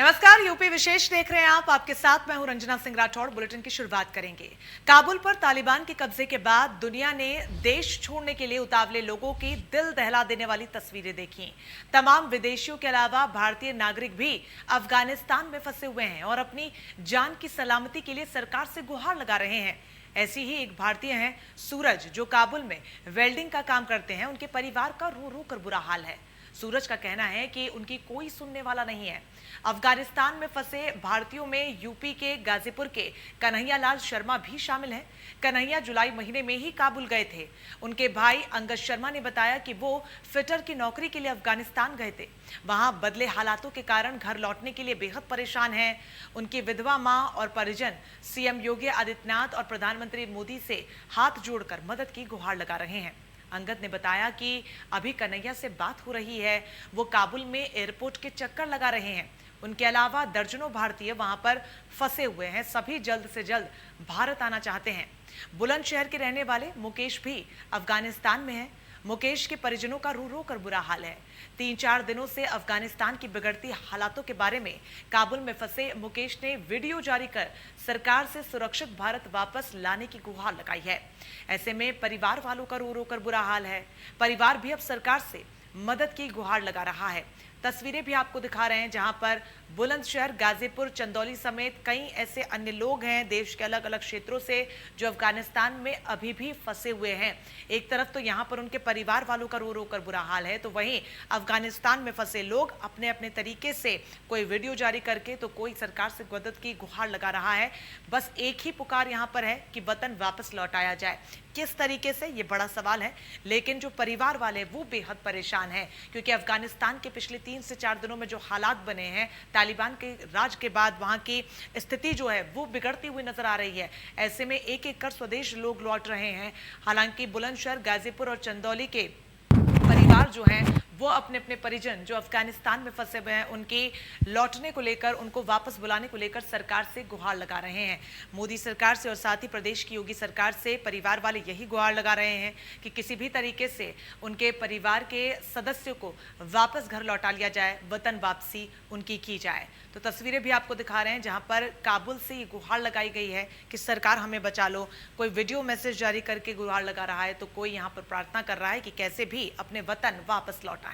नमस्कार, यूपी विशेष देख रहे हैं आप। आपके साथ मैं हूं रंजना सिंह राठौड़। बुलेटिन की शुरुआत करेंगे। काबुल पर तालिबान के कब्जे के बाद दुनिया ने देश छोड़ने के लिए उतावले लोगों की दिल दहला देने वाली तस्वीरें देखी। तमाम विदेशियों के अलावा भारतीय नागरिक भी अफगानिस्तान में फंसे हुए हैं और अपनी जान की सलामती के लिए सरकार से गुहार लगा रहे हैं। ऐसी ही एक भारतीय हैं सूरज, जो काबुल में वेल्डिंग का काम करते हैं। उनके परिवार का रो रो कर बुरा हाल है। सूरज का कहना है कि उनकी कोई सुनने वाला नहीं है। अफगानिस्तान में फंसे भारतीयों में यूपी के गाजीपुर के कन्हैया लाल शर्मा भी शामिल हैं। कन्हैया जुलाई महीने में ही काबुल गए थे। उनके भाई अंगद शर्मा ने बताया कि वो फिटर की नौकरी के लिए अफगानिस्तान गए थे। वहां बदले हालातों के कारण घर लौटने के लिए बेहद परेशान हैं। उनकी विधवा मां और परिजन सीएम योगी आदित्यनाथ और प्रधानमंत्री मोदी से हाथ जोड़कर मदद की गुहार लगा रहे हैं। अंगद ने बताया कि अभी कन्हैया से बात हो रही है। वो काबुल में एयरपोर्ट के चक्कर लगा रहे हैं। उनके अलावा दर्जनों भारतीय वहां पर फंसे हुए हैं। सभी जल्द से जल्द भारत आना चाहते हैं। बुलंदशहर के रहने वाले मुकेश भी अफगानिस्तान में हैं। मुकेश के परिजनों का रो रो कर बुरा हाल है। 3-4 दिनों से अफगानिस्तान की बिगड़ती हालातों के बारे में काबुल में फंसे मुकेश ने वीडियो जारी कर सरकार से सुरक्षित भारत वापस लाने की गुहार लगाई है। ऐसे में परिवार वालों का रो रो कर बुरा हाल है। परिवार भी अब सरकार से मदद की गुहार लगा रहा है। तस्वीरें भी आपको दिखा रहे हैं, जहां पर बुलंदशहर, गाजीपुर, चंदौली समेत कई ऐसे अन्य लोग हैं देश के अलग अलग क्षेत्रों से जो अफगानिस्तान में अभी भी फंसे हुए हैं। एक तरफ तो यहां पर उनके परिवार वालों का रो रो कर बुरा हाल है, तो वहीं अफगानिस्तान में फंसे लोग अपने अपने तरीके से कोई वीडियो जारी करके तो कोई सरकार से मदद की गुहार लगा रहा है। बस एक ही पुकार यहां पर है कि वतन वापस लौटाया जाए। किस तरीके से, ये बड़ा सवाल है। लेकिन जो परिवार वाले वो बेहद परेशान हैं, क्योंकि अफगानिस्तान के पिछले 3 से 4 दिनों में जो हालात बने हैं तालिबान के राज के बाद, वहां की स्थिति जो है वो बिगड़ती हुई नजर आ रही है। ऐसे में एक एक कर स्वदेश लोग लौट रहे हैं। हालांकि बुलंदशहर, गाजीपुर और चंदौली के परिवार जो हैं वो अपने अपने परिजन जो अफगानिस्तान में फंसे हुए हैं उनके लौटने को लेकर, उनको वापस बुलाने को लेकर सरकार से गुहार लगा रहे हैं। मोदी सरकार से और साथ ही प्रदेश की योगी सरकार से परिवार वाले यही गुहार लगा रहे हैं कि किसी भी तरीके से उनके परिवार के सदस्यों को वापस घर लौटा लिया जाए, वतन वापसी उनकी की जाए। तो तस्वीरें भी आपको दिखा रहे हैं जहां पर काबुल से ये गुहार लगाई गई है कि सरकार हमें बचा लो। कोई वीडियो मैसेज जारी करके गुहार लगा रहा है, तो कोई यहाँ पर प्रार्थना कर रहा है कि कैसे भी अपने वतन वापस लौटाएं।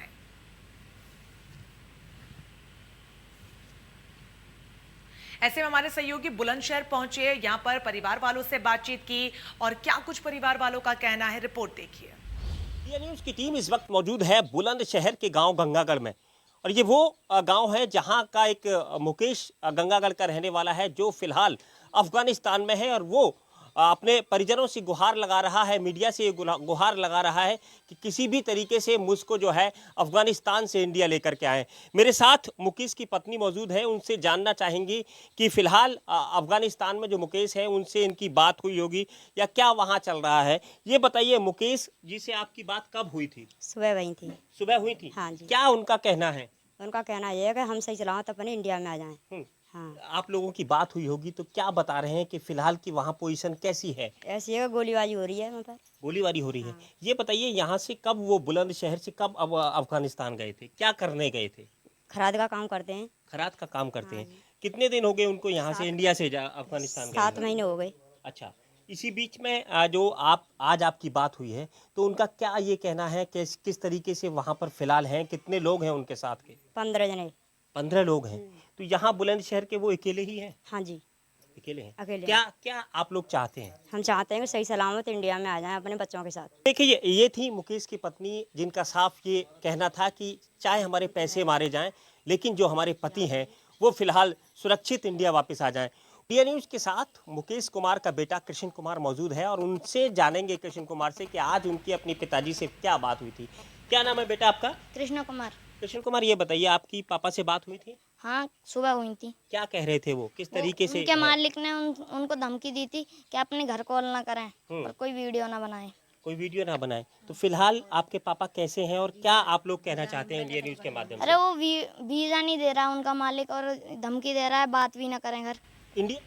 ऐसे में हमारे सहयोगी बुलंदशहर पहुंचे, यहाँ पर परिवार वालों से बातचीत की और क्या कुछ परिवार वालों का कहना है, रिपोर्ट देखिए। इंडिया न्यूज़ की टीम इस वक्त मौजूद है बुलंदशहर के गांव गंगागढ़ में, और ये वो गांव है जहां का एक मुकेश गंगागढ़ का रहने वाला है जो फिलहाल अफगानिस्तान में है, और वो अपने परिजनों से गुहार लगा रहा है, मीडिया से ये गुहार लगा रहा है कि किसी भी तरीके से मुझको जो है अफगानिस्तान से इंडिया लेकर के आए। मेरे साथ मुकेश की पत्नी मौजूद है, उनसे जानना चाहेंगी कि फिलहाल अफगानिस्तान में जो मुकेश है उनसे इनकी बात हुई होगी या क्या वहाँ चल रहा है। ये बताइए मुकेश जी से आपकी बात कब हुई थी? सुबह वही थी। सुबह हुई थी? हाँ जी। क्या उनका कहना है? उनका कहना ये है कि हम सही चलाओ तो अपने इंडिया में आ जाएं। हाँ। आप लोगों की बात हुई होगी तो क्या बता रहे हैं कि फिलहाल की वहाँ पोजीशन कैसी है? ऐसी है गोलीबारी हो रही है वहाँ पर। गोलीबारी हो रही है। हाँ। ये बताइए यहाँ से कब वो बुलंदशहर से कब अब अफगानिस्तान गए थे, क्या करने गए थे? खराद का काम करते हैं। खराद का काम करते हाँ हैं। कितने दिन हो गए उनको यहाँ से इंडिया से अफगानिस्तान गए? 7 महीने हो गए। अच्छा, इसी बीच में जो आप आज आपकी बात हुई है तो उनका क्या ये कहना है कि किस तरीके से वहाँ पर फिलहाल हैं, कितने लोग हैं उनके साथ के? 15 जने। 15 लोग हैं। तो यहाँ बुलंदशहर के वो अकेले ही हैं? हाँ जी, अकेले हैं। अकेले। क्या क्या आप लोग चाहते हैं? हम चाहते हैं कि सही सलामत इंडिया में आ जाएं अपने बच्चों के साथ। देखिए ये थी मुकेश की पत्नी, जिनका साफ ये कहना था कि चाहे हमारे पैसे मारे जाएं लेकिन जो हमारे पति हैं वो फिलहाल सुरक्षित इंडिया वापस आ जाएं। इंडिया न्यूज़ के साथ मुकेश कुमार का बेटा कृष्ण कुमार मौजूद है और उनसे जानेंगे कृष्ण कुमार से कि आज उनकी अपनी पिताजी से क्या बात हुई थी। क्या नाम है बेटा आपका? कृष्ण कुमार। कृष्ण कुमार, ये बताइए आपकी पापा से बात हुई थी? हाँ, सुबह हुई थी। क्या कह रहे थे वो, किस तरीके से? उनके मालिक ने उनको धमकी दी थी कि अपने घर कॉल ना करें और कोई वीडियो ना बनाएं। कोई वीडियो ना बनाए। तो फिलहाल आपके पापा कैसे हैं और क्या आप लोग कहना चाहते हैं इंडिया न्यूज़ के माध्यम से? अरे वो वीजा नहीं दे रहा उनका मालिक और धमकी दे रहा है, बात भी ना करें घर। इंडिया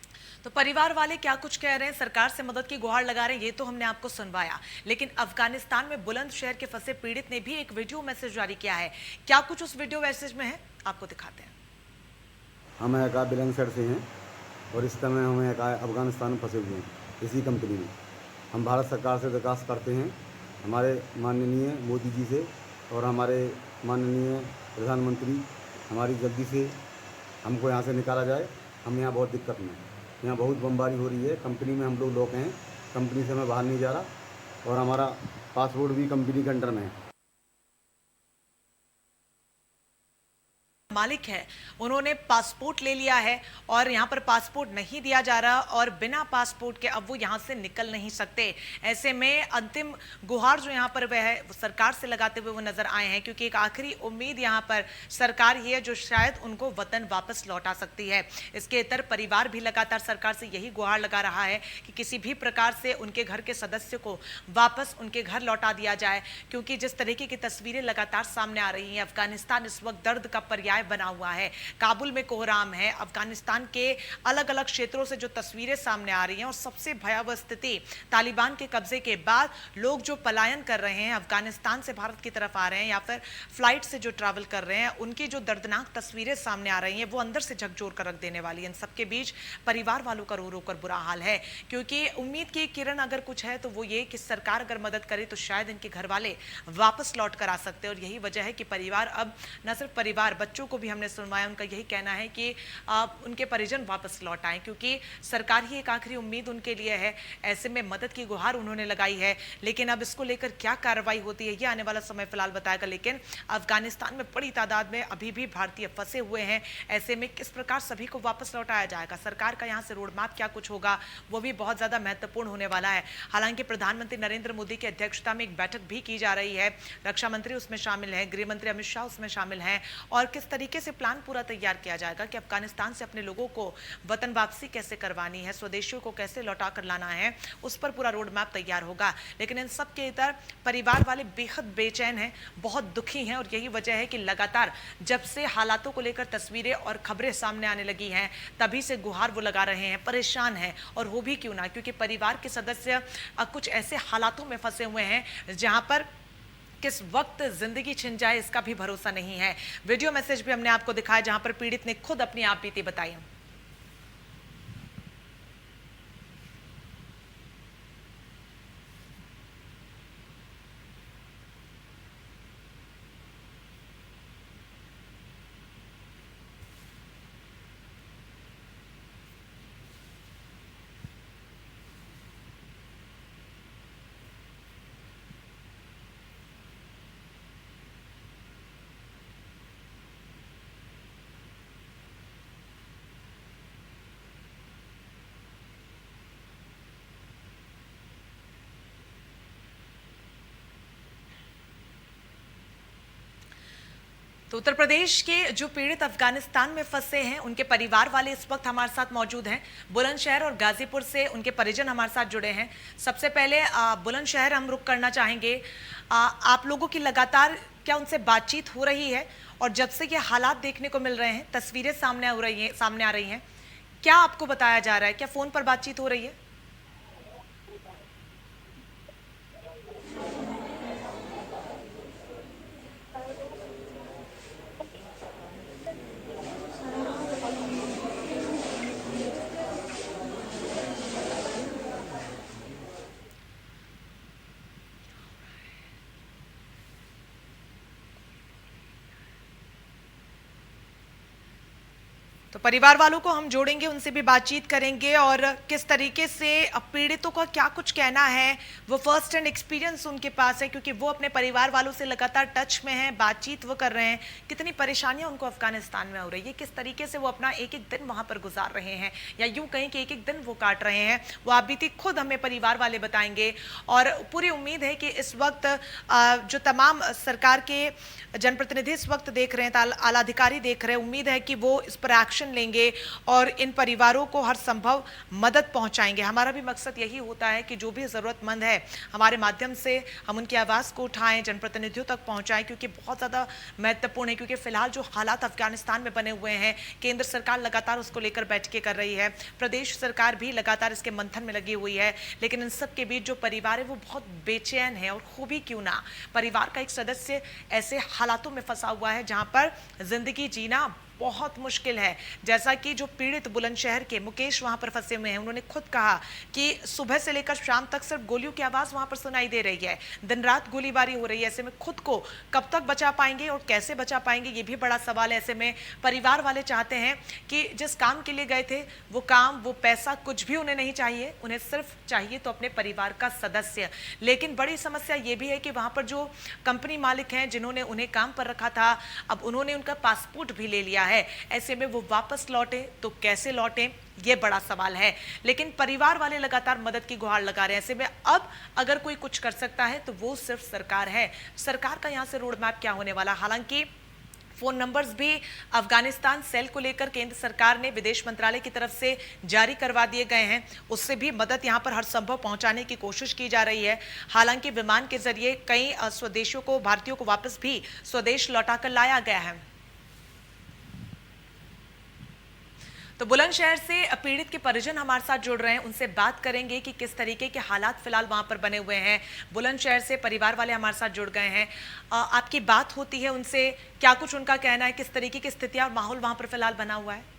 तो परिवार वाले क्या कुछ कह रहे हैं, सरकार से मदद की गुहार लगा रहे हैं, ये तो हमने आपको सुनवाया। लेकिन अफगानिस्तान में बुलंदशहर के फंसे पीड़ित ने भी एक वीडियो मैसेज जारी किया है। क्या कुछ उस वीडियो मैसेज में है, आपको दिखाते हैं। हम एक बुलंदशहर से हैं और इस समय हम एक अफगानिस्तान में फंसे हुए हैं इसी कंपनी में। हम भारत सरकार से दरख्वास्त करते हैं, हमारे माननीय मोदी जी से और हमारे माननीय प्रधानमंत्री हमारी जल्दी से हमको यहाँ से निकाला जाए। हम यहाँ बहुत दिक्कत में, यहाँ बहुत बमबारी हो रही है। कंपनी में हम लोग हैं, कंपनी से मैं बाहर नहीं जा रहा और हमारा पासपोर्ट भी कंपनी के अंडर में है। मालिक है, उन्होंने पासपोर्ट ले लिया है और यहाँ पर पासपोर्ट नहीं दिया जा रहा और बिना पासपोर्ट के अब वो यहाँ से निकल नहीं सकते। ऐसे में अंतिम गुहार जो यहाँ पर वह है वो सरकार से लगाते हुए वो नजर आए हैं, क्योंकि एक आखिरी उम्मीद यहाँ पर सरकार ही है जो शायद उनको वतन वापस लौटा सकती है। इसके इतर परिवार भी लगातार सरकार से यही गुहार लगा रहा है कि किसी भी प्रकार से उनके घर के सदस्य को वापस उनके घर लौटा दिया जाए, क्योंकि जिस तरीके की तस्वीरें लगातार सामने आ रही हैं, अफगानिस्तान इस वक्त दर्द का पर्याय बना हुआ है। काबुल में कोहराम है, अफगानिस्तान के अलग अलग क्षेत्रों से जो तस्वीरें सामने आ रही हैं और सबसे भयावह स्थिति तालिबान के कब्जे के बाद लोग जो पलायन कर रहे हैं, अफगानिस्तान से भारत की तरफ आ रहे हैं या फिर फ्लाइट से जो ट्रैवल कर रहे हैं, उनकी जो दर्दनाक तस्वीरें सामने आ रही हैं वो अंदर से झकझोर कर रख देने वाली है। इन सबके बीच परिवार वालों का रो रो कर बुरा हाल है, क्योंकि उम्मीद की किरण अगर कुछ है तो वो ये कि सरकार अगर मदद करे तो शायद इनके घर वाले वापस लौट कर आ सकते हैं। और यही वजह है कि परिवार अब न सिर्फ परिवार, बच्चों को भी हमने सुनवाया, उनका यही कहना है कि उनके परिजन वापस लौट आए, क्योंकि सरकार ही एक आखिरी उम्मीद उनके लिए है। ऐसे में मदद की गुहार उन्होंने लगाई है, लेकिन अब इसको लेकर क्या कार्रवाई होती है ये आने वाला समय फिलहाल बताएगा। लेकिन अफगानिस्तान में बड़ी तादाद में अभी भी भारतीय फंसे हुए हैं। ऐसे में किस प्रकार सभी को वापस लौटाया जाएगा, सरकार का यहाँ से रोड मैप क्या कुछ होगा, वो भी बहुत ज्यादा महत्वपूर्ण होने वाला है। हालांकि प्रधानमंत्री नरेंद्र मोदी की अध्यक्षता में एक बैठक भी की जा रही है, रक्षा मंत्री उसमें शामिल है, गृह मंत्री अमित शाह उसमें शामिल हैं, और किस तरीके से प्लान पूरा तैयार किया जाएगा कि अफगानिस्तान से अपने लोगों को वतन वापसी कैसे करवानी है, स्वदेशियों को कैसे लौटा कर लाना है, उस पर पूरा रोड मैप तैयार होगा। लेकिन इन सब के इतर परिवार वाले बेहद बेचैन हैं, बहुत दुखी हैं, और यही वजह है कि लगातार जब से हालातों को लेकर तस्वीरें और खबरें सामने आने लगी हैं तभी से गुहार वो लगा रहे हैं, परेशान हैं। और वो भी क्यों ना, क्योंकि परिवार के सदस्य कुछ ऐसे हालातों में फंसे हुए हैं जहां पर किस वक्त जिंदगी छिन जाए इसका भी भरोसा नहीं है। वीडियो मैसेज भी हमने आपको दिखाया जहां पर पीड़ित ने खुद अपनी आप बीती बताई। तो उत्तर प्रदेश के जो पीड़ित अफगानिस्तान में फंसे हैं उनके परिवार वाले इस वक्त हमारे साथ मौजूद हैं। बुलंदशहर और गाजीपुर से उनके परिजन हमारे साथ जुड़े हैं। सबसे पहले बुलंदशहर हम रुक करना चाहेंगे। आप लोगों की लगातार क्या उनसे बातचीत हो रही है, और जब से ये हालात देखने को मिल रहे हैं, तस्वीरें सामने आ रही हैं, क्या आपको बताया जा रहा है, क्या फोन पर बातचीत हो रही है? तो परिवार वालों को हम जोड़ेंगे, उनसे भी बातचीत करेंगे और किस तरीके से पीड़ितों का क्या कुछ कहना है, वो फर्स्ट हैंड एक्सपीरियंस उनके पास है, क्योंकि वो अपने परिवार वालों से लगातार टच में हैं, बातचीत वो कर रहे हैं, कितनी परेशानियां उनको अफगानिस्तान में हो रही है, किस तरीके से वो अपना एक एक दिन वहां पर गुजार रहे हैं, या यूं कहें कि एक एक दिन वो काट रहे हैं। वो आप बीती खुद हमें परिवार वाले बताएंगे। और पूरी उम्मीद है कि इस वक्त जो तमाम सरकार के जनप्रतिनिधि इस वक्त देख रहे हैं, आला अधिकारी देख रहे हैं, उम्मीद है कि वो इस पर एक्शन लेंगे और इन परिवारों को हर संभव मदद पहुंचाएंगे। हमारा भी मकसद यही होता है कि जो भी जरूरतमंद है हमारे माध्यम से हम उनकी आवाज को उठाएं, जनप्रतिनिधियों तक पहुंचाएं, क्योंकि बहुत ज्यादा महत्वपूर्ण है। क्योंकि फिलहाल जो हालात अफगानिस्तान में बने हुए हैं, केंद्र सरकार लगातार उसको लेकर बैठकें कर रही है, प्रदेश सरकार भी लगातार इसके मंथन में लगी हुई है, लेकिन इन सब के बीच जो परिवार है वो बहुत बेचैन है। और खूबी क्यों ना, परिवार का एक सदस्य ऐसे हालातों में फंसा हुआ है जहां पर जिंदगी जीना बहुत मुश्किल है। जैसा कि जो पीड़ित बुलंदशहर के मुकेश वहां पर फंसे हुए हैं, उन्होंने खुद कहा कि सुबह से लेकर शाम तक सिर्फ गोलियों की आवाज वहां पर सुनाई दे रही है, दिन रात गोलीबारी हो रही है। ऐसे में खुद को कब तक बचा पाएंगे और कैसे बचा पाएंगे, ये भी बड़ा सवाल है। ऐसे में परिवार वाले चाहते हैं कि जिस काम के लिए गए थे वो काम, वो पैसा कुछ भी उन्हें नहीं चाहिए, उन्हें सिर्फ चाहिए तो अपने परिवार का सदस्य। लेकिन बड़ी समस्या ये भी है कि वहां पर जो कंपनी मालिक हैं जिन्होंने उन्हें काम पर रखा था, अब उन्होंने उनका पासपोर्ट भी ले लिया है। ऐसे में वो वापस लौटे तो कैसे लौटे, ये बड़ा सवाल है। लेकिन परिवार वाले लगातार मदद की गुहार लगा रहे हैं। ऐसे में अब अगर कोई कुछ कर सकता है तो वो सिर्फ सरकार है। सरकार का यहाँ से रोड मैप क्या होने वाला, हालांकि फोन नंबर्स भी अफगानिस्तान सेल को लेकर केंद्र सरकार ने विदेश मंत्रालय की तरफ से जारी करवा दिए गए हैं। उससे भी मदद यहां पर हर संभव पहुंचाने की कोशिश की जा रही है। हालांकि विमान के जरिए कई स्वदेशियों को, भारतीयों को वापस भी स्वदेश लौटाकर लाया गया है। तो बुलंदशहर से पीड़ित के परिजन हमारे साथ जुड़ रहे हैं, उनसे बात करेंगे कि किस तरीके के हालात फिलहाल वहां पर बने हुए हैं। बुलंदशहर से परिवार वाले हमारे साथ जुड़ गए हैं, आपकी बात होती है उनसे, क्या कुछ उनका कहना है, किस तरीके की स्थितियां और माहौल वहां पर फिलहाल बना हुआ है?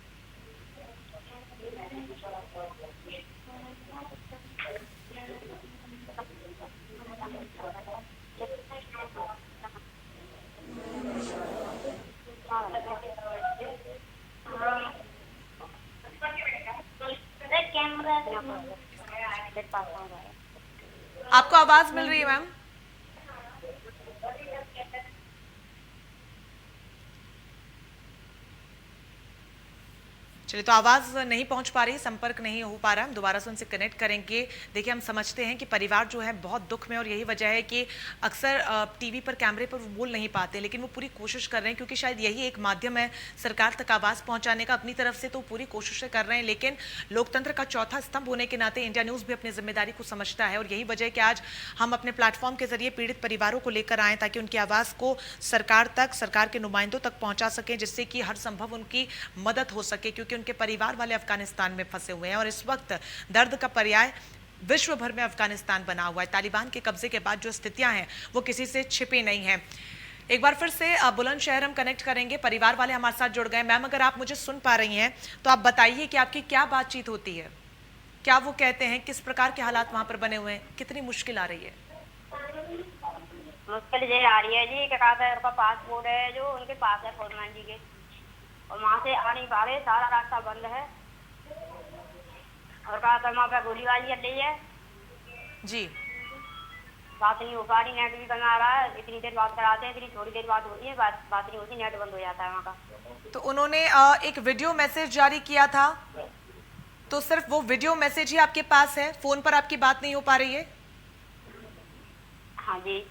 आपको आवाज मिल रही है मैम? चलिए, तो आवाज नहीं पहुंच पा रही, संपर्क नहीं हो पा रहा, हम दोबारा से उनसे कनेक्ट करेंगे। देखिए, हम समझते हैं कि परिवार जो है बहुत दुख में, और यही वजह है कि अक्सर टीवी पर, कैमरे पर वो बोल नहीं पाते, लेकिन वो पूरी कोशिश कर रहे हैं क्योंकि शायद यही एक माध्यम है सरकार तक आवाज पहुंचाने का। अपनी तरफ से तो पूरी कोशिशें कर रहे हैं, लेकिन लोकतंत्र का चौथा स्तंभ होने के नाते इंडिया न्यूज भी अपनी जिम्मेदारी को समझता है, और यही वजह है कि आज हम अपने प्लेटफॉर्म के जरिए पीड़ित परिवारों को लेकर आए ताकि उनकी आवाज को सरकार तक, सरकार के नुमाइंदों तक पहुंचा सकें, जिससे कि हर संभव उनकी मदद हो सके, क्योंकि उनके परिवार वाले अफगानिस्तान में फंसे हुए हैं और इस वक्त दर्द का पर्याय विश्व भर में अफगानिस्तान बना हुआ है। तालिबान के कब्जे के बाद जो स्थितियां हैं वो किसी से छिपी नहीं है। एक बार फिर से बुलंदशहर हम कनेक्ट करेंगे, परिवार वाले हमारे साथ जुड़ गए। मैम, अगर आप मुझे सुन पा रही हैं तो आप बताइए कि आपकी क्या बातचीत होती है, क्या वो कहते हैं, किस प्रकार के हालात वहां पर बने हुए हैं, कितनी मुश्किल आ रही है? मुश्किल ये आ रही है जी, क्या कहते हैं, उनका पासपोर्ट है जो उनके पास है फौजमान जी के, और वहाँ से आ नहीं पा रहे, सारा रास्ता बंद है, और कहा था वहाँ पे गोलीबारी चल रही है जी। बात नहीं हो पा रही, नेट भी बंद आ रहा है, इतनी देर बात कराते हैं, इतनी थोड़ी देर बात होती है, बात नहीं होती, नेट बंद हो जाता है वहाँ का। तो उन्होंने एक वीडियो मैसेज जारी किया था, तो सिर्फ वो वीडियो मैसेज ही आपके पास है, फोन पर आपकी बात नहीं हो पा रही है? हाँ जी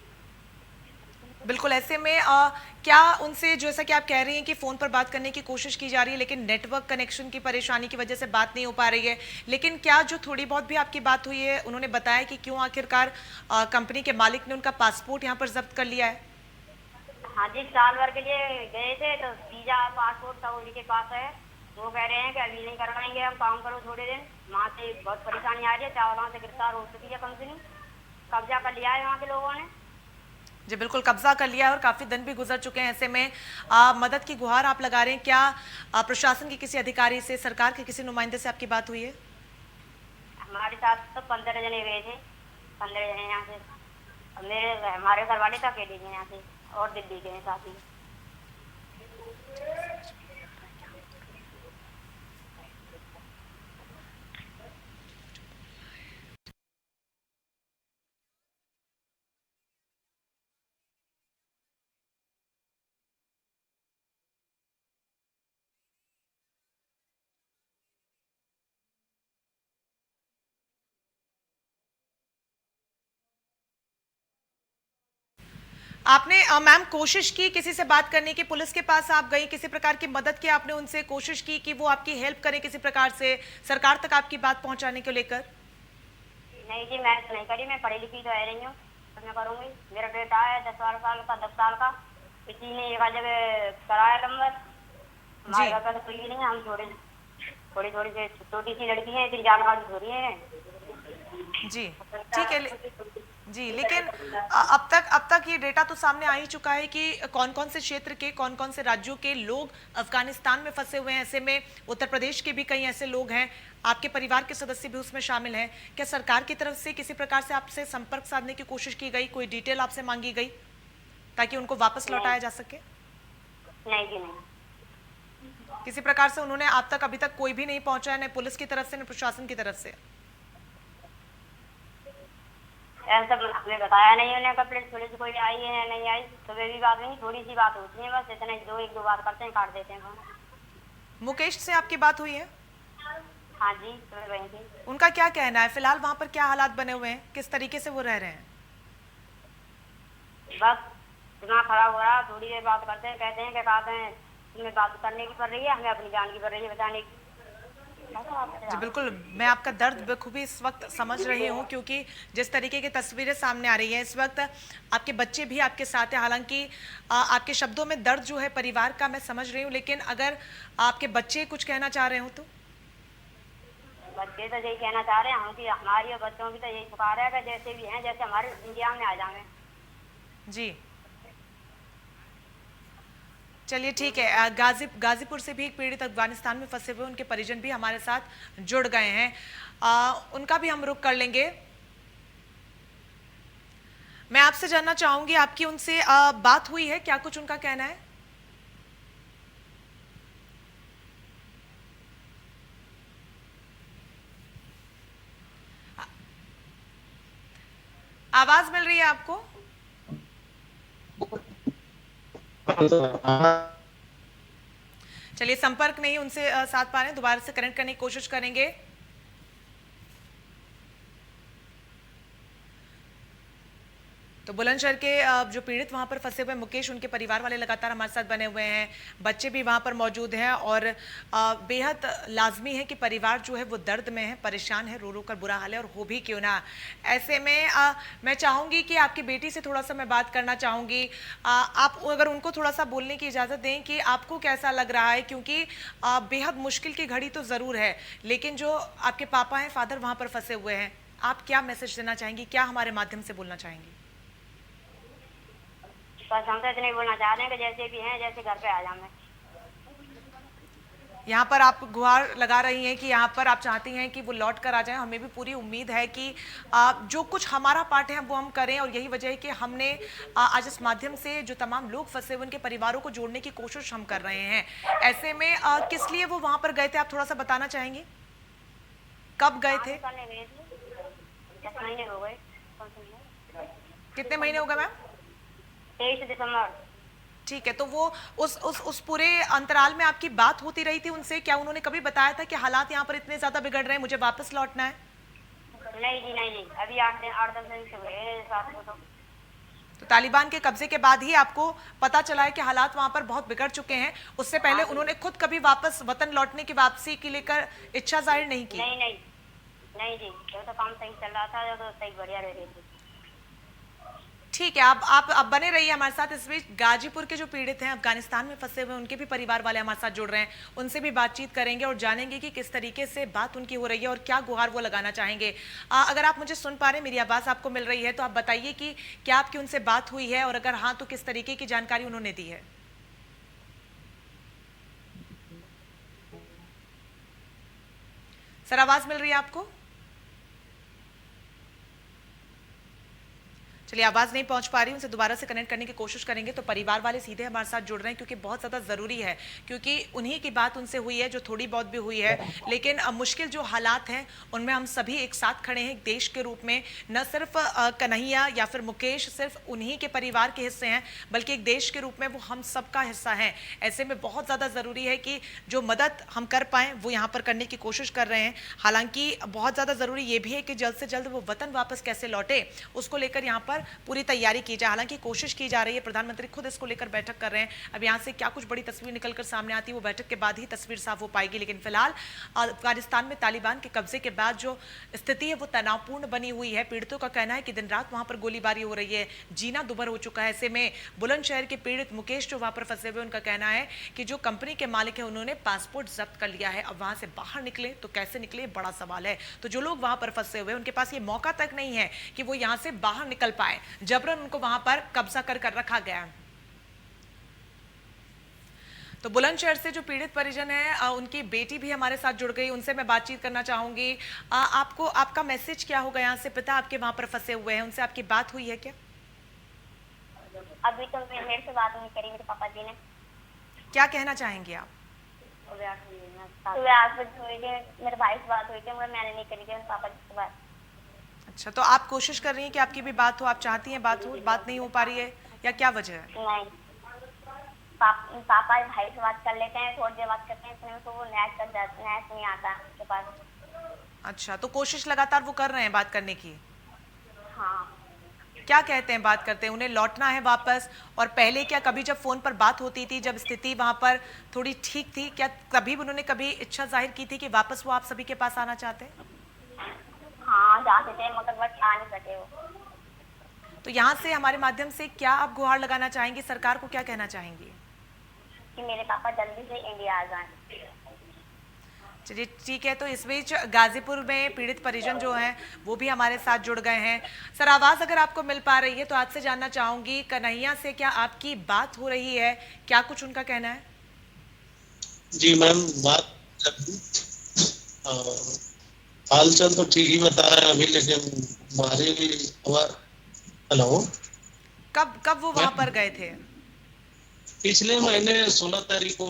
बिल्कुल। ऐसे में क्या उनसे, जैसा कि आप कह रही हैं कि फोन पर बात करने की कोशिश की जा रही है लेकिन नेटवर्क कनेक्शन की परेशानी की वजह से बात नहीं हो पा रही है, लेकिन क्या जो थोड़ी बहुत भी आपकी बात हुई है, उन्होंने बताया कि क्यों आखिरकार कंपनी के मालिक ने उनका पासपोर्ट यहाँ पर जब्त कर लिया है? हाँ जी, साल भर के लिए गए थे तो वीजा पासपोर्ट सब उनके पास है, वो कह रहे हैं कि अभी नहीं करवाएंगे, हम काम करो थोड़े दिन। वहाँ से बहुत परेशानी आ रही है, चावल वहाँ से गिरफ्तार हो चुकी है कंपनी, कब्जा कर लिया है वहाँ के लोगों ने। जी बिल्कुल, कब्जा कर लिया है और काफी दिन भी गुजर चुके हैं। ऐसे में मदद की गुहार आप लगा रहे हैं, क्या प्रशासन के किसी अधिकारी से, सरकार के किसी नुमाइंदे से आपकी बात हुई है? हमारे साथ तो 15 जने गए थे, 15 जने यहाँ से, हमारे घर वाले तो अकेले गए यहाँ से, और दिल्ली गए साथ ही। आपने मैम कोशिश की किसी से बात करने की, पुलिस के पास आप गई, किसी प्रकार की मदद की आपने उनसे, कोशिश की कि वो आपकी हेल्प करें किसी प्रकार से, सरकार तक आपकी बात पहुंचाने को लेकर? नहीं जी, मैं नहीं करी, मैं पढ़ी लिखी तो है नहीं हूँ, मैं करूँगी। मेरा बेटा है 10 साल का, 10 साल का, किसी ने एक जगह कराया नंबर, हमारे घर पर कोई नहीं, हम थोड़ी थोड़ी से छोटी सी लड़की है, इतनी जानकारी थोड़ी है जी। ठीक है, जी, लेकिन अब तक ये डेटा तो सामने आ ही चुका है कि कौन कौन से क्षेत्र के, कौन कौन से राज्यों के लोग अफगानिस्तान में फंसे हुए हैं। ऐसे में उत्तर प्रदेश के भी कई ऐसे लोग हैं, आपके परिवार के सदस्य भी उसमें शामिल हैं। क्या सरकार की तरफ से किसी प्रकार से आपसे संपर्क साधने की कोशिश की गई, कोई डिटेल आपसे मांगी गई ताकि उनको वापस लौटाया जा सके? नहीं जी नहीं। किसी प्रकार से उन्होंने आप तक अभी तक कोई भी नहीं पहुंचा है, न पुलिस की तरफ से न प्रशासन की तरफ से? ऐसा हमें बताया नहीं उन्हें, कंप्लेंट पुलिस कोई आई है नहीं आई, सुबह भी बात नहीं, थोड़ी सी बात होती है बस, इतना एक दो बात करते हैं, काट देते हैं फोन। मुकेश से आपकी बात हुई है? हाँ जी, सुबह वहीं थी। उनका क्या कहना है फिलहाल, वहां पर क्या हालात बने हुए हैं, किस तरीके से वो रह रहे हैं? बस दिमाग खराब हो रहा, थोड़ी देर बात करते हैं, कहते हैं कि कहते हैं तुम्हें बात करने की पड़ रही है, हमें अपनी जान की पड़ रही है बचाने की। जी बिल्कुल, मैं आपका दर्द बखूबी इस वक्त समझ रही हूँ, क्योंकि जिस तरीके की तस्वीरें सामने आ रही हैं इस वक्त, आपके बच्चे भी आपके साथ हैं। हालांकि आपके शब्दों में दर्द जो है परिवार का मैं समझ रही हूँ, लेकिन अगर आपके बच्चे कुछ कहना चाह रहे हो तो? बच्चे तो यही कहना चाह रहे हैं हम कि हमारी और बच्चों की तो यही पुकार है कि जैसे भी हैं, जैसे हमारे इंडिया में आ जाए। जी चलिए ठीक है। गाजीपुर से भी एक पीड़ित अफगानिस्तान में फंसे हुए, उनके परिजन भी हमारे साथ जुड़ गए हैं, उनका भी हम रुख कर लेंगे। मैं आपसे जानना चाहूंगी, आपकी उनसे बात हुई है, क्या कुछ उनका कहना है? आवाज मिल रही है आपको? चलिए, संपर्क नहीं उनसे साथ पा रहे हैं, दोबारा से कनेक्ट करने की कोशिश करेंगे। तो बुलंदशहर के जो पीड़ित वहां पर फंसे हुए मुकेश, उनके परिवार वाले लगातार हमारे साथ बने हुए हैं, बच्चे भी वहां पर मौजूद हैं, और बेहद लाजमी है कि परिवार जो है वो दर्द में है, परेशान है, रो रो कर बुरा हाल है, और हो भी क्यों ना। ऐसे में मैं चाहूंगी कि आपकी बेटी से थोड़ा सा मैं बात करना चाहूंगी। आप अगर उनको थोड़ा सा बोलने की इजाज़त दें कि आपको कैसा लग रहा है, क्योंकि बेहद मुश्किल की घड़ी तो ज़रूर है, लेकिन जो आपके पापा हैं, फादर वहाँ पर फंसे हुए हैं, आप क्या मैसेज देना चाहेंगी, क्या हमारे माध्यम से बोलना चाहेंगी? बस हम तो इतने बोलना चाह रहे हैं कि जैसे भी हैं, जैसे घर पे आ जाए। यहाँ पर आप गुहार लगा रही हैं कि यहाँ पर आप चाहती हैं कि वो लौट कर आ जाएं। हमें भी पूरी उम्मीद है कि जो कुछ हमारा पार्ट है वो हम करें, और यही वजह है कि हमने आज इस माध्यम से जो तमाम लोग फंसे हुए उनके परिवारों को जोड़ने की कोशिश हम कर रहे हैं। ऐसे में किस लिए वो वहाँ पर गए थे, आप थोड़ा सा बताना चाहेंगी? कब गए थे? 10 महीने हो गए। कितने महीने हो गए मैम? 23 दिसंबर। ठीक है, तो वो उस पूरे अंतराल में आपकी बात होती रही थी उनसे? क्या उन्होंने कभी बताया था कि हालात यहाँ पर इतने ज्यादा बिगड़ रहे हैं, मुझे वापस लौटना है? नहीं जी नहीं, अभी 8-10 दिन से हुए साथ को। तो तालिबान के कब्जे के बाद ही आपको पता चला है कि हालात वहां पर बहुत बिगड़ चुके हैं? उससे पहले उन्होंने खुद कभी वापस वतन लौटने की वापसी की लेकर इच्छा जाहिर नहीं की? नहीं जी, तो काम सही चल रहा था, जो तो सही बढ़िया रह रही थी। ठीक है, आप बने रहिए हमारे साथ। इस बीच गाजीपुर के जो पीड़ित हैं, अफगानिस्तान में फंसे हुए, उनके भी परिवार वाले हमारे साथ जुड़ रहे हैं, उनसे भी बातचीत करेंगे और जानेंगे कि किस तरीके से बात उनकी हो रही है और क्या गुहार वो लगाना चाहेंगे। अगर आप मुझे सुन पा रहे हैं, मेरी आवाज़ आपको मिल रही है, तो आप बताइए कि क्या आपकी उनसे बात हुई है, और अगर हाँ तो किस तरीके की जानकारी उन्होंने दी है? सर, आवाज़ मिल रही है आपको? चलिए, आवाज़ नहीं पहुंच पा रही, उनसे दोबारा से कनेक्ट करने की कोशिश करेंगे। तो परिवार वाले सीधे हमारे साथ जुड़ रहे हैं, क्योंकि बहुत ज़्यादा ज़रूरी है, क्योंकि उन्हीं की बात उनसे हुई है, जो थोड़ी बहुत भी हुई है, लेकिन मुश्किल जो हालात हैं उनमें हम सभी एक साथ खड़े हैं, एक देश के रूप में। न सिर्फ कन्हैया या फिर मुकेश सिर्फ उन्हीं के परिवार के हिस्से हैं, बल्कि एक देश के रूप में वो हम सबका हिस्सा है। ऐसे में बहुत ज़्यादा ज़रूरी है कि जो मदद हम कर पाएँ वो यहाँ पर करने की कोशिश कर रहे हैं। हालांकि बहुत ज़्यादा ज़रूरी ये भी है कि जल्द से जल्द वो वतन वापस कैसे लौटे, उसको लेकर यहाँ पर पर पूरी तैयारी की जाए। हालांकि कोशिश की जा रही है, प्रधानमंत्री खुद इसको लेकर बैठक कर रहे हैं। अब यहाँ से क्या कुछ बड़ी तस्वीर निकलकर सामने आती है वो बैठक के बाद ही तस्वीर साफ हो पाएगी। लेकिन फिलहाल अफगानिस्तान में तालिबान के कब्जे के बाद जो स्थिति है वो तनावपूर्ण बनी हुई है। पीड़ितों का कहना है कि दिन रात वहां पर गोलीबारी हो रही है, जीना दुभर हो चुका है। ऐसे में बुलंदशहर के पीड़ित मुकेश जो वहां पर फंसे हुए, उनका कहना है कि जो कंपनी के मालिक है उन्होंने पासपोर्ट जब्त कर लिया है। अब वहां से बाहर निकले तो कैसे निकले, बड़ा सवाल है। तो जो लोग वहां पर फंसे हुए उनके पास ये मौका तक नहीं है कि वो यहां से बाहर निकल पाए, जबरन उनको वहां पर कब्जा कर रखा गया है। तो बुलंदशहर से जो पीड़ित परिजन है, उनकी बेटी भी हमारे साथ जुड़ गई, उनसे मैं बातचीत करना चाहूंगी। आपको आपका मैसेज क्या होगा यहाँ से? पिता आपके वहां पर फंसे हुए हैं, उनसे आपकी बात हुई है क्या? अभी तो मेरे से बात नहीं करी मेरे पापा जी ने। क्या कहना चाहेंगे आप? सुबह 8 बजे हुई थी, मेरे भाई से बात हुई थी, मगर मैंने नहीं करी थी मेरे पापा जी से बात। अच्छा, तो आप कोशिश कर रही हैं कि आपकी भी बात हो, आप चाहती हैं बात हो, बात नहीं हो पा रही है या क्या वजह है? नहीं, पापा भाई से बात कर लेते हैं, थोड़ी देर बात करते हैं, इतने में तो वो नेट नहीं आता उनके पास। अच्छा, तो कोशिश लगातार वो कर रहे हैं बात करने की? हाँ। क्या कहते हैं बात करते हैं? उन्हें लौटना है वापस? और पहले क्या कभी जब फोन पर बात होती थी, जब स्थिति वहां पर थोड़ी ठीक थी, क्या कभी उन्होंने कभी इच्छा जाहिर की थी कि वापस वो आप सभी के पास आना चाहते हैं? हाँ, जाते थे मगर बस आ नहीं सके वो। तो यहाँ से हमारे माध्यम से क्या आप गुहार लगाना चाहेंगी, सरकार को क्या कहना चाहेंगी? कि मेरे पापा जल्दी से इंडिया आ जाएं। चलिए ठीक है। तो इस बीच गाजीपुर में पीड़ित परिजन जो हैं वो भी हमारे साथ जुड़ गए हैं। सर, आवाज अगर आपको मिल पा रही है तो आपसे जानना चाहूंगी, कन्हैया से क्या आपकी बात हो रही है? क्या कुछ उनका कहना है? जी मैम, बात हालचाल तो ठीक ही बता रहे हैं अभी, लेकिन हमारी हेलो, कब वो वहां पर गए थे? पिछले महीने 16 तारीख को,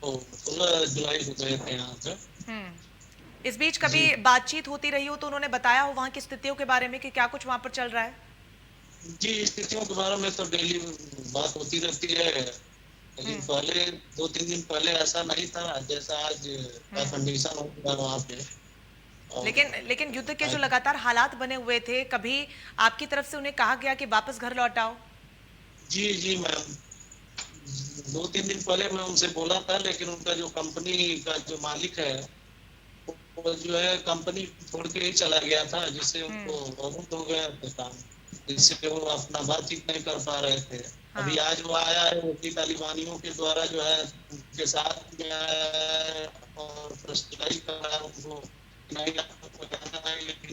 16 जुलाई को गए थे यहाँ से। इस बीच कभी बातचीत होती रही हो तो उन्होंने बताया हो वहां की स्थितियों के बारे में कि क्या कुछ वहां पर चल रहा है? जी, स्थितियों के बारे में तो डेली बात होती रहती है, लेकिन पहले 2-3 दिन पहले ऐसा नहीं था जैसा आज का कंडीशन हो गया वहाँ पे। लेकिन युद्ध के जो लगातार हालात बने हुए थे, कभी आपकी तरफ से उन्हें कहा गया कि वापस घर लौट आओ? जी मैम, 2-3 दिन पहले मैं उनसे बोला था, लेकिन उनका जो कंपनी का जो मालिक है वो जो है कंपनी छोड़ के ही चला गया था, जिससे उनको बहुत हो गया था काम, जिससे वो अपना बातचीत नहीं कर पा रहे थे। हाँ। अभी आज वो आया है, वो तालिबानियों के द्वारा जो है उनके साथ में आया और प्रस्तुति कर रहा है उनको, नहीं आपको जाना है, लेकिन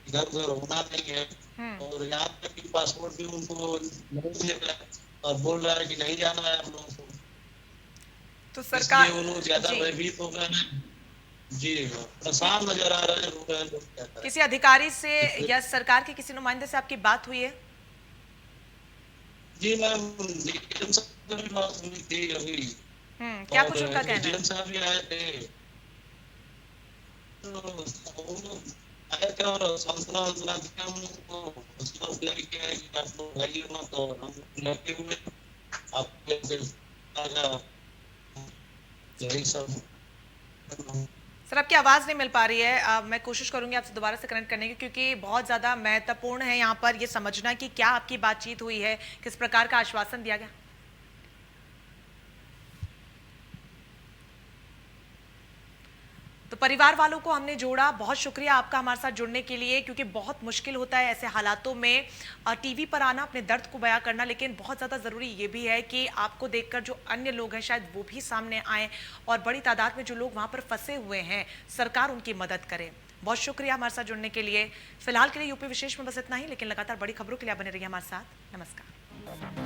इधर उधर होना नहीं है। और यहाँ तक कि पासपोर्ट भी उनको नहीं मिल रहा और बोल रहा है कि नहीं जाना है हम लोगों को। तो सरकार उन्होंने ज्यादा भयभीत हो गए हैं। जी, परेशान नजर आ रहे हैं लोग। किसी अधिकारी से या सरकार के किसी नुमाइंदे से आपकी बात हुई है? जी मैम, डीएम साहब से भी बात हुई थी अभी। क्या कुछ उनका कहना है? डीएम साहब भी आए थे, तो आए थे और सांत्वना दिया हमको, उसको लेके आए कि आप लोग आइए ना, तो हम लगे हुए आपके यही सब। सर, आपकी आवाज़ नहीं मिल पा रही है। मैं कोशिश करूंगी आपसे दोबारा से कनेक्ट करने की, क्योंकि बहुत ज़्यादा महत्वपूर्ण है यहाँ पर ये समझना कि क्या आपकी बातचीत हुई है, किस प्रकार का आश्वासन दिया गया। तो परिवार वालों को हमने जोड़ा। बहुत शुक्रिया आपका हमारे साथ जुड़ने के लिए, क्योंकि बहुत मुश्किल होता है ऐसे हालातों में टीवी पर आना, अपने दर्द को बयां करना, लेकिन बहुत ज़्यादा ज़रूरी ये भी है कि आपको देखकर जो अन्य लोग हैं शायद वो भी सामने आएँ और बड़ी तादाद में जो लोग वहाँ पर फंसे हुए हैं, सरकार उनकी मदद करे। बहुत शुक्रिया हमारे साथ जुड़ने के लिए। फिलहाल के लिए यूपी विशेष में बस इतना ही, लेकिन लगातार बड़ी खबरों के लिए बने रहिए हमारे साथ। नमस्कार।